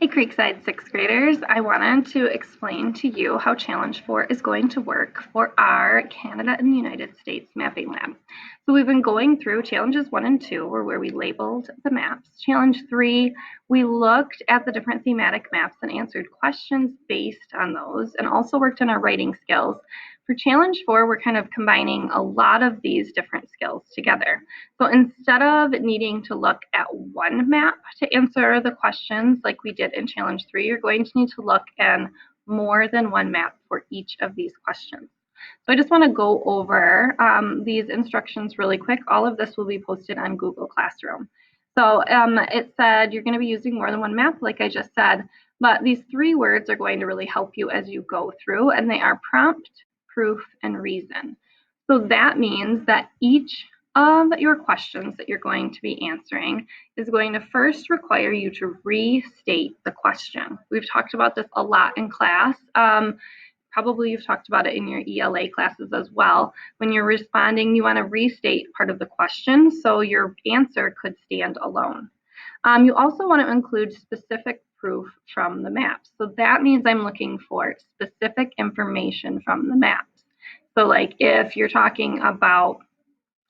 Hey Creekside sixth graders, I wanted to explain to you how Challenge 4 is going to work for our Canada and the United States mapping lab. So we've been going through Challenges 1 and 2 where we labeled the maps. Challenge 3, we looked at the different thematic maps and answered questions based on those and also worked on our writing skills. For Challenge 4, we're kind of combining a lot of these different skills together. So instead of needing to look at one map to answer the questions like we did in Challenge 3, you're going to need to look in more than one map for each of these questions. So I just want to go over these instructions really quick. All of this will be posted on Google Classroom. So it said you're going to be using more than one map, like I just said, but these 3 words are going to really help you as you go through, and they are prompt, proof, and reason. So that means that each of your questions that you're going to be answering is going to first require you to restate the question. We've talked about this a lot in class. Probably you've talked about it in your ELA classes as well. When you're responding, you want to restate part of the question so your answer could stand alone. You also want to include specific proof from the maps. So that means I'm looking for specific information from the maps. So like if you're talking about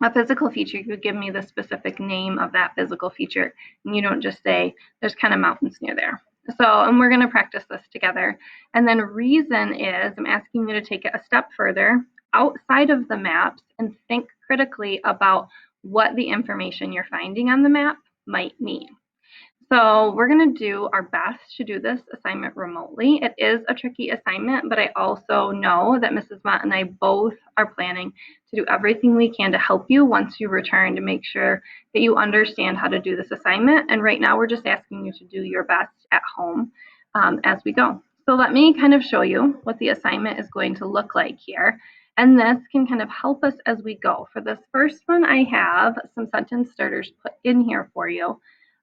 a physical feature, you could give me the specific name of that physical feature, and you don't just say there's kind of mountains near there. So, and we're going to practice this together. And then reason is I'm asking you to take it a step further outside of the maps and think critically about what the information you're finding on the map might mean. So we're going to do our best to do this assignment remotely. It is a tricky assignment, but I also know that Mrs. Mott and I both are planning to do everything we can to help you once you return to make sure that you understand how to do this assignment. And right now we're just asking you to do your best at home as we go. So let me kind of show you what the assignment is going to look like here. And this can kind of help us as we go. For this first one, I have some sentence starters put in here for you.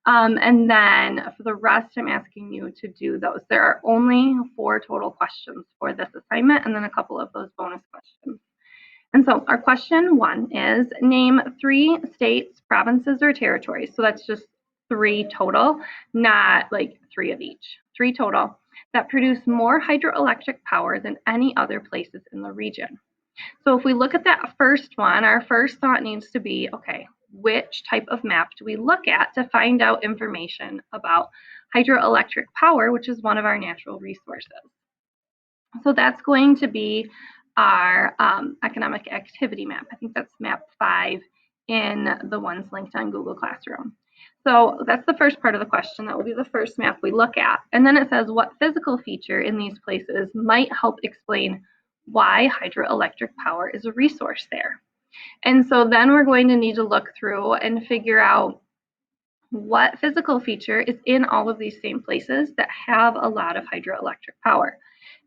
And then for the rest, I'm asking you to do those. There are only 4 total questions for this assignment, and then a couple of those bonus questions. And so our question 1 is name 3 states, provinces, or territories. So that's just 3 total, not like 3 of each. 3 total that produce more hydroelectric power than any other places in the region. So if we look at that first one, our first thought needs to be, okay, which type of map do we look at to find out information about hydroelectric power, which is one of our natural resources? So that's going to be our economic activity map. I think that's map 5 in the ones linked on Google Classroom. So that's the first part of the question. That will be the first map we look at. And then it says what physical feature in these places might help explain why hydroelectric power is a resource there. And so then we're going to need to look through and figure out what physical feature is in all of these same places that have a lot of hydroelectric power.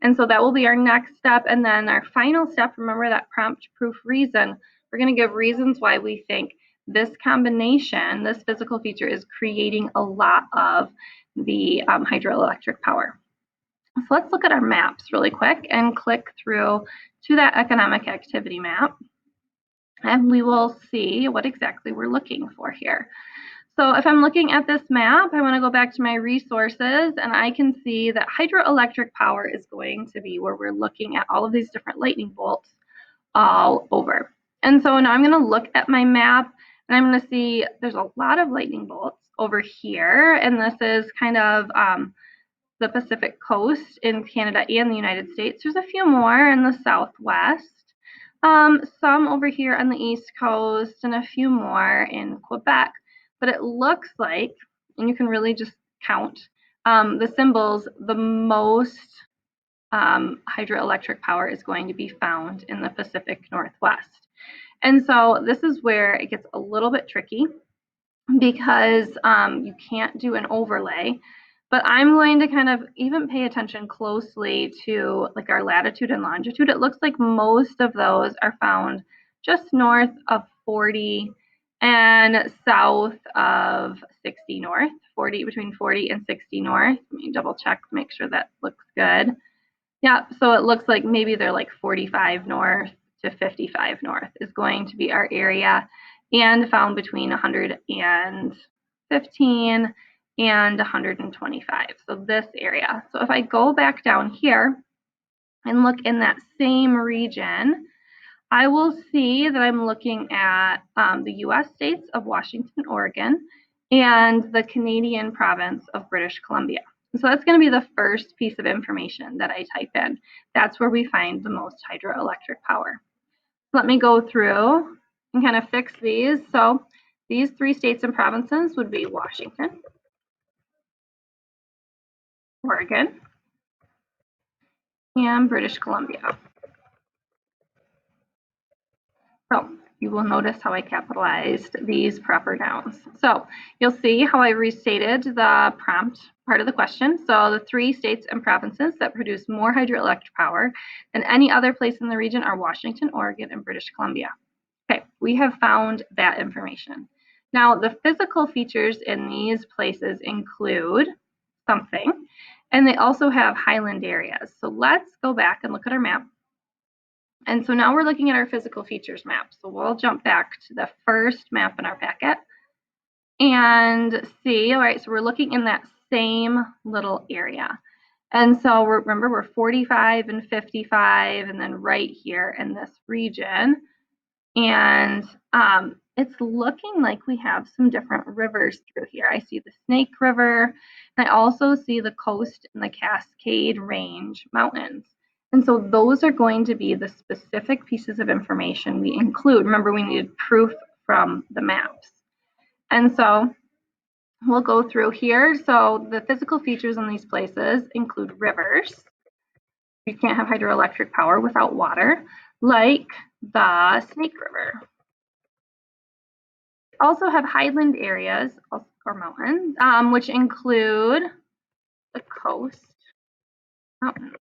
And so that will be our next step. And then our final step, remember that prompt, proof, reason. We're going to give reasons why we think this combination, this physical feature, is creating a lot of the hydroelectric power. So let's look at our maps really quick and click through to that economic activity map. And we will see what exactly we're looking for here. So if I'm looking at this map, I want to go back to my resources, and I can see that hydroelectric power is going to be where we're looking at all of these different lightning bolts all over. And so now I'm going to look at my map, and I'm going to see there's a lot of lightning bolts over here, and this is kind of the Pacific coast in Canada and the United States. There's a few more in the Southwest. Some over here on the East Coast, and a few more in Quebec. But it looks like, and you can really just count the symbols, the most hydroelectric power is going to be found in the Pacific Northwest. And so this is where it gets a little bit tricky because you can't do an overlay. But I'm going to kind of even pay attention closely to like our latitude and longitude. It looks like most of those are found just north of 40 and south of 60 north, between 40 and 60 north. Let me double check, make sure that looks good. Yeah, so it looks like maybe they're like 45 north to 55 north is going to be our area, and found between 115 and 125. So this area. So if I go back down here and look in that same region, I will see that I'm looking at the US states of Washington, Oregon, and the Canadian province of British Columbia. So that's going to be the first piece of information that I type in. That's where we find the most hydroelectric power. Let me go through and kind of fix these. So these 3 states and provinces would be Washington, Oregon, and British Columbia. So you will notice how I capitalized these proper nouns. So you'll see how I restated the prompt part of the question. So the 3 states and provinces that produce more hydroelectric power than any other place in the region are Washington, Oregon, and British Columbia. Okay, we have found that information. Now, the physical features in these places include something, and they also have highland areas. So let's go back and look at our map. And so now we're looking at our physical features map. So we'll jump back to the first map in our packet and see, all right, so we're looking in that same little area. And so remember, we're 45 and 55, and then right here in this region. And it's looking like we have some different rivers through here. I see the Snake River, and I also see the Coast and the Cascade Range Mountains. And so those are going to be the specific pieces of information we include. Remember, we needed proof from the maps. And so we'll go through here. So the physical features in these places include rivers. You can't have hydroelectric power without water, like the Snake River. Also have highland areas or mountains, which include the coast mountains.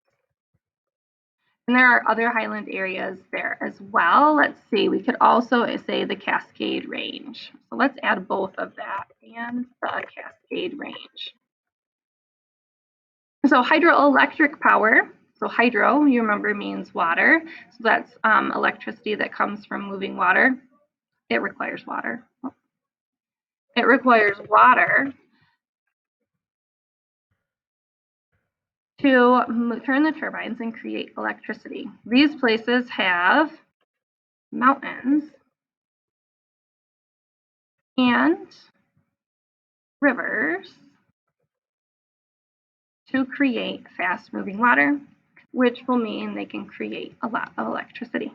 And there are other highland areas there as well. Let's see, we could also say the Cascade Range. So let's add both of that and the Cascade Range. So hydroelectric power, so hydro, you remember, means water. So that's electricity that comes from moving water. It requires water. It requires water to turn the turbines and create electricity. These places have mountains and rivers to create fast-moving water, which will mean they can create a lot of electricity.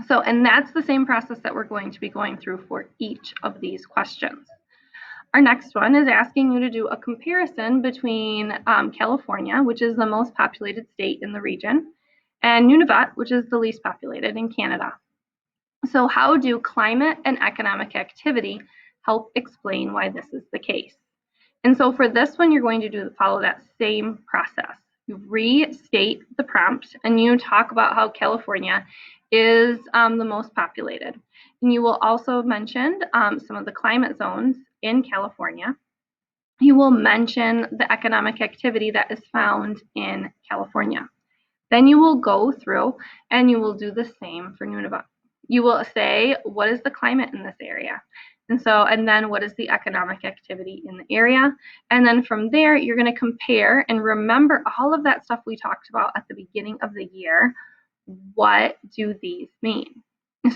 So, and that's the same process that we're going to be going through for each of these questions. Our next one is asking you to do a comparison between California, which is the most populated state in the region, and Nunavut, which is the least populated in Canada. So how do climate and economic activity help explain why this is the case? And so for this one, you're going to follow that same process. You restate the prompt and you talk about how California is the most populated. And you will also mention some of the climate zones in California. You will mention the economic activity that is found in California. Then you will go through and you will do the same for Nunavut. You will say, what is the climate in this area? And then what is the economic activity in the area? And then from there, you're going to compare and remember all of that stuff we talked about at the beginning of the year. What do these mean?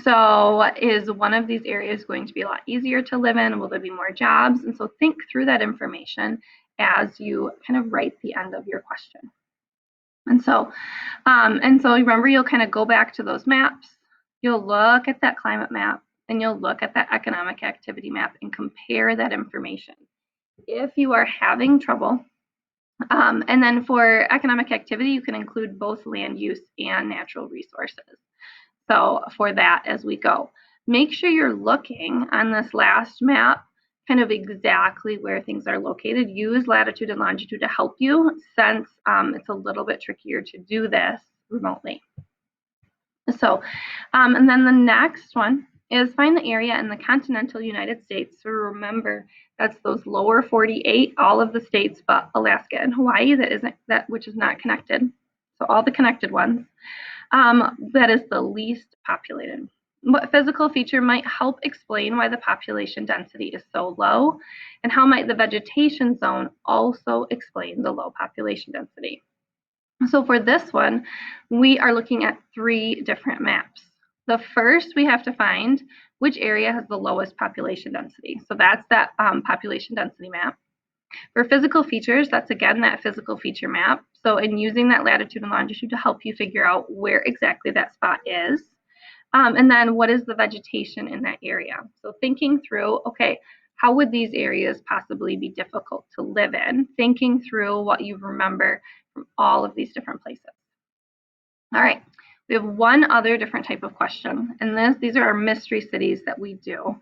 So is one of these areas going to be a lot easier to live in? Will there be more jobs? And so think through that information as you kind of write the end of your question. And so remember, you'll kind of go back to those maps. You'll look at that climate map and you'll look at that economic activity map and compare that information. If you are having trouble, and then for economic activity, you can include both land use and natural resources. So for that as we go, make sure you're looking on this last map kind of exactly where things are located. Use latitude and longitude to help you, since it's a little bit trickier to do this remotely. So, and then the next one is find the area in the continental United States. So remember, that's those lower 48, all of the states but Alaska and Hawaii which is not connected. So all the connected ones. That is the least populated. What physical feature might help explain why the population density is so low? And how might the vegetation zone also explain the low population density? So for this one, we are looking at 3 different maps. The first, we have to find which area has the lowest population density. So that's that population density map. For physical features, that's again that physical feature map. So in using that latitude and longitude to help you figure out where exactly that spot is. And then what is the vegetation in that area? So thinking through, okay, how would these areas possibly be difficult to live in? Thinking through what you remember from all of these different places. All right, we have one other different type of question, and these are our mystery cities that we do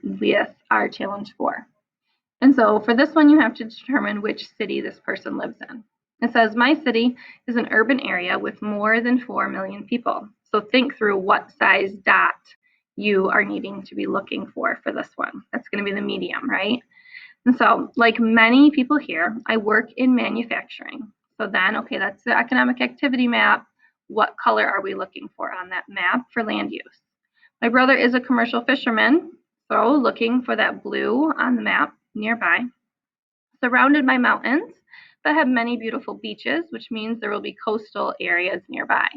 with our Challenge 4. And so for this one, you have to determine which city this person lives in. It says, my city is an urban area with more than 4 million people. So think through what size dot you are needing to be looking for this one. That's going to be the medium, right? And so, like many people here, I work in manufacturing. So then, okay, that's the economic activity map. What color are we looking for on that map for land use? My brother is a commercial fisherman, so looking for that blue on the map nearby. Surrounded by mountains that have many beautiful beaches, which means there will be coastal areas nearby.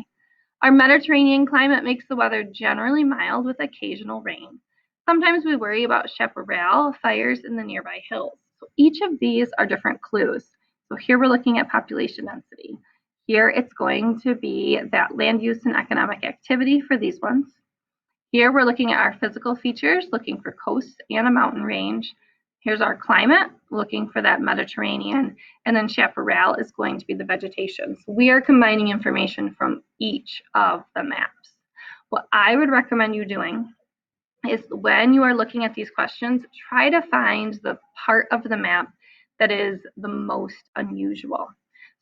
Our Mediterranean climate makes the weather generally mild with occasional rain. Sometimes we worry about chaparral fires in the nearby hills. So each of these are different clues. So here we're looking at population density. Here it's going to be that land use and economic activity for these ones. Here we're looking at our physical features, looking for coast and a mountain range. Here's our climate, looking for that Mediterranean, and then chaparral is going to be the vegetation. So we are combining information from each of the maps. What I would recommend you doing is when you are looking at these questions, try to find the part of the map that is the most unusual.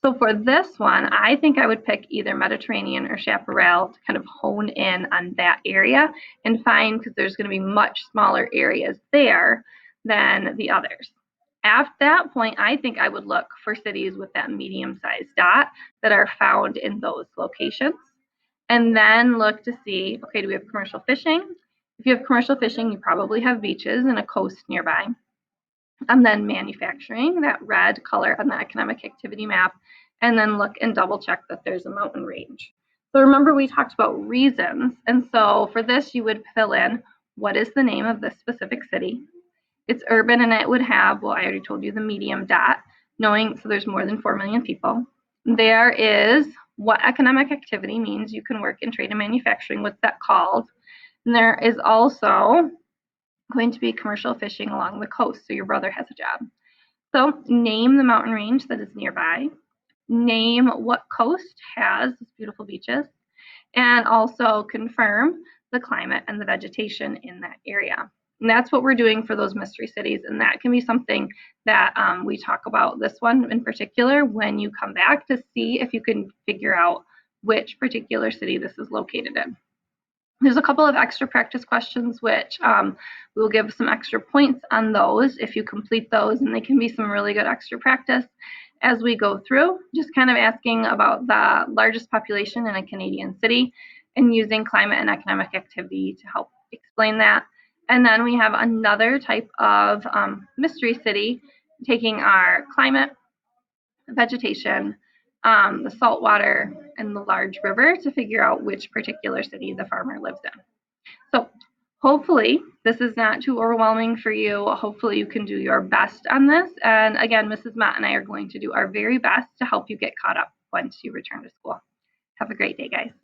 So for this one, I think I would pick either Mediterranean or chaparral to kind of hone in on that area and find, because there's going to be much smaller areas there than the others. At that point, I think I would look for cities with that medium-sized dot that are found in those locations. And then look to see, okay, do we have commercial fishing? If you have commercial fishing, you probably have beaches and a coast nearby. And then manufacturing, that red color on the economic activity map, and then look and double check that there's a mountain range. So remember we talked about reasons, and so for this you would fill in what is the name of this specific city. It's urban and it would have, well, I already told you the medium dot, knowing so there's more than 4 million people. There is what economic activity means you can work in trade and manufacturing, what's that called? And there is also going to be commercial fishing along the coast, so your brother has a job. So name the mountain range that is nearby, name what coast has beautiful beaches, and also confirm the climate and the vegetation in that area. And that's what we're doing for those mystery cities, and that can be something that we talk about this one in particular when you come back to see if you can figure out which particular city this is located in. There's a couple of extra practice questions which we'll give some extra points on those if you complete those, and they can be some really good extra practice as we go through, just kind of asking about the largest population in a Canadian city and using climate and economic activity to help explain that. And then we have another type of mystery city, taking our climate, vegetation, the salt water, and the large river to figure out which particular city the farmer lives in. So hopefully this is not too overwhelming for you. Hopefully you can do your best on this. And again, Mrs. Mott and I are going to do our very best to help you get caught up once you return to school. Have a great day, guys.